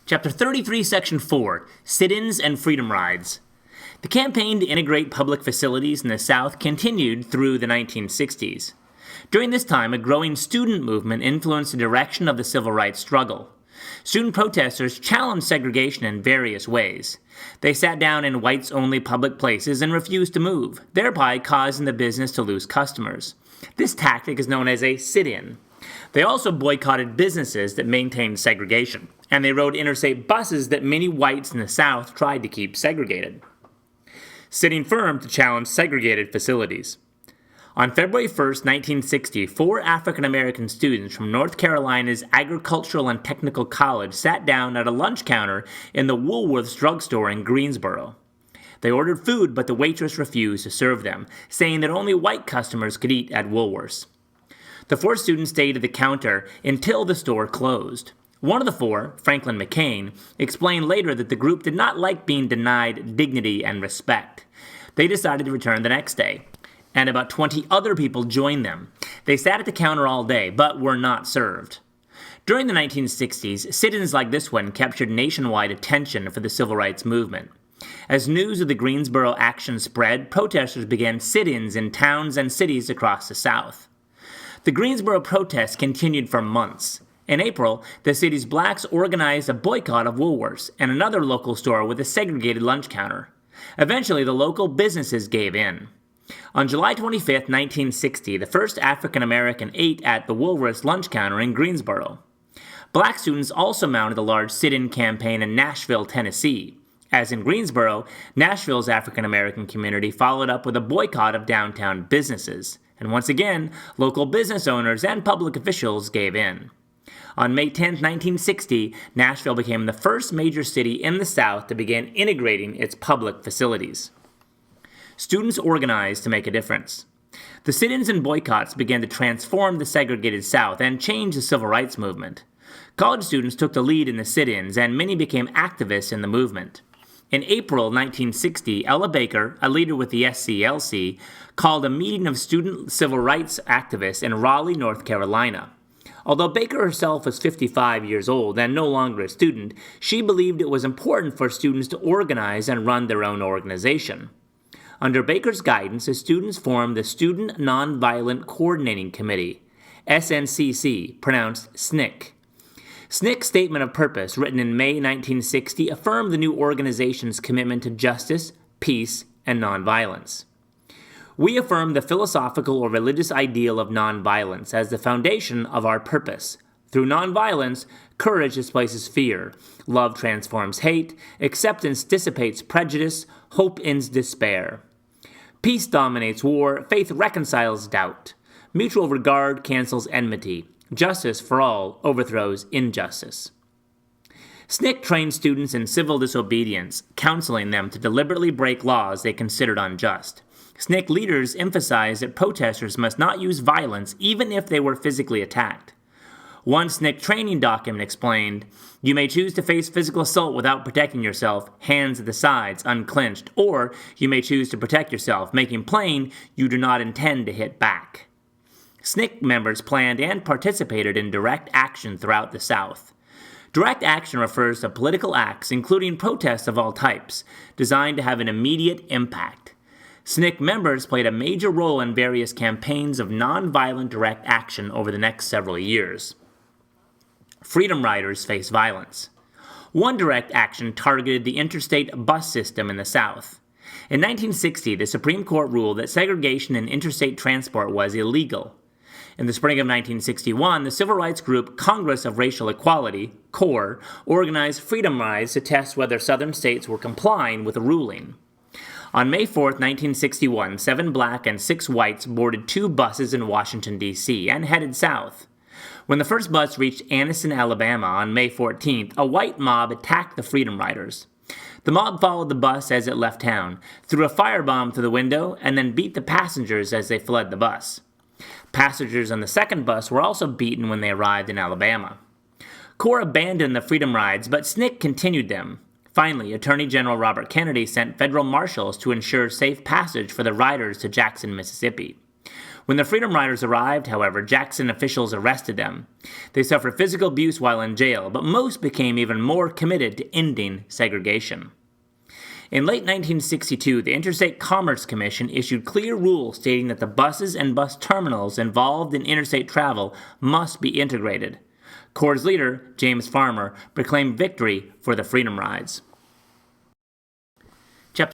Chapter 33, Section 4, Sit-ins and Freedom Rides. The campaign to integrate public facilities in the South continued through the 1960s. During this time, a growing student movement influenced the direction of the civil rights struggle. Student protesters challenged segregation in various ways. They sat down in whites-only public places and refused to move, thereby causing the business to lose customers. This tactic is known as a sit-in. They also boycotted businesses that maintained segregation, and they rode interstate buses that many whites in the South tried to keep segregated. Sitting firm to challenge segregated facilities. On February 1, 1960, 4 African-American students from North Carolina's Agricultural and Technical College sat down at a lunch counter in the Woolworth's drugstore in Greensboro. They ordered food, but the waitress refused to serve them, saying that only white customers could eat at Woolworth's. The 4 students stayed at the counter until the store closed. One of the 4, Franklin McCain, explained later that the group did not like being denied dignity and respect. They decided to return the next day, and about 20 other people joined them. They sat at the counter all day, but were not served. During the 1960s, sit-ins like this one captured nationwide attention for the civil rights movement. As news of the Greensboro action spread, protesters began sit-ins in towns and cities across the South. The Greensboro protests continued for months. In April, the city's blacks organized a boycott of Woolworths and another local store with a segregated lunch counter. Eventually, the local businesses gave in. On July 25, 1960, the first African-American ate at the Woolworths lunch counter in Greensboro. Black students also mounted a large sit-in campaign in Nashville, Tennessee. As in Greensboro, Nashville's African-American community followed up with a boycott of downtown businesses. And once again, local business owners and public officials gave in. On May 10, 1960, Nashville became the first major city in the South to begin integrating its public facilities. Students organized to make a difference. The sit-ins and boycotts began to transform the segregated South and change the civil rights movement. College students took the lead in the sit-ins, and many became activists in the movement. In April 1960, Ella Baker, a leader with the SCLC, called a meeting of student civil rights activists in Raleigh, North Carolina. Although Baker herself was 55 years old and no longer a student, she believed it was important for students to organize and run their own organization. Under Baker's guidance, the students formed the Student Nonviolent Coordinating Committee, SNCC, pronounced SNCC. SNCC's statement of purpose, written in May 1960, affirmed the new organization's commitment to justice, peace, and nonviolence. We affirm the philosophical or religious ideal of nonviolence as the foundation of our purpose. Through nonviolence, courage displaces fear, love transforms hate, acceptance dissipates prejudice, hope ends despair. Peace dominates war, faith reconciles doubt. Mutual regard cancels enmity. Justice for all overthrows injustice. SNCC trained students in civil disobedience, counseling them to deliberately break laws they considered unjust. SNCC leaders emphasized that protesters must not use violence even if they were physically attacked. One SNCC training document explained, "You may choose to face physical assault without protecting yourself, hands at the sides, unclenched, or you may choose to protect yourself, making plain you do not intend to hit back." SNCC members planned and participated in direct action throughout the South. Direct action refers to political acts, including protests of all types, designed to have an immediate impact. SNCC members played a major role in various campaigns of nonviolent direct action over the next several years. Freedom riders face violence. One direct action targeted the interstate bus system in the South. In 1960, the Supreme Court ruled that segregation in interstate transport was illegal. In the spring of 1961, the civil rights group Congress of Racial Equality, CORE, organized freedom rides to test whether southern states were complying with the ruling. On May 4, 1961, 7 black and 6 whites boarded 2 buses in Washington, D.C., and headed south. When the first bus reached Anniston, Alabama on May 14th, a white mob attacked the freedom riders. The mob followed the bus as it left town, threw a firebomb through the window, and then beat the passengers as they fled the bus. Passengers on the second bus were also beaten when they arrived in Alabama. CORE abandoned the freedom rides, but SNCC continued them. Finally, Attorney General Robert Kennedy sent federal marshals to ensure safe passage for the riders to Jackson, Mississippi. When the Freedom Riders arrived, however, Jackson officials arrested them. They suffered physical abuse while in jail, but most became even more committed to ending segregation. In late 1962, the Interstate Commerce Commission issued clear rules stating that the buses and bus terminals involved in interstate travel must be integrated. Corps' leader, James Farmer, proclaimed victory for the Freedom Rides.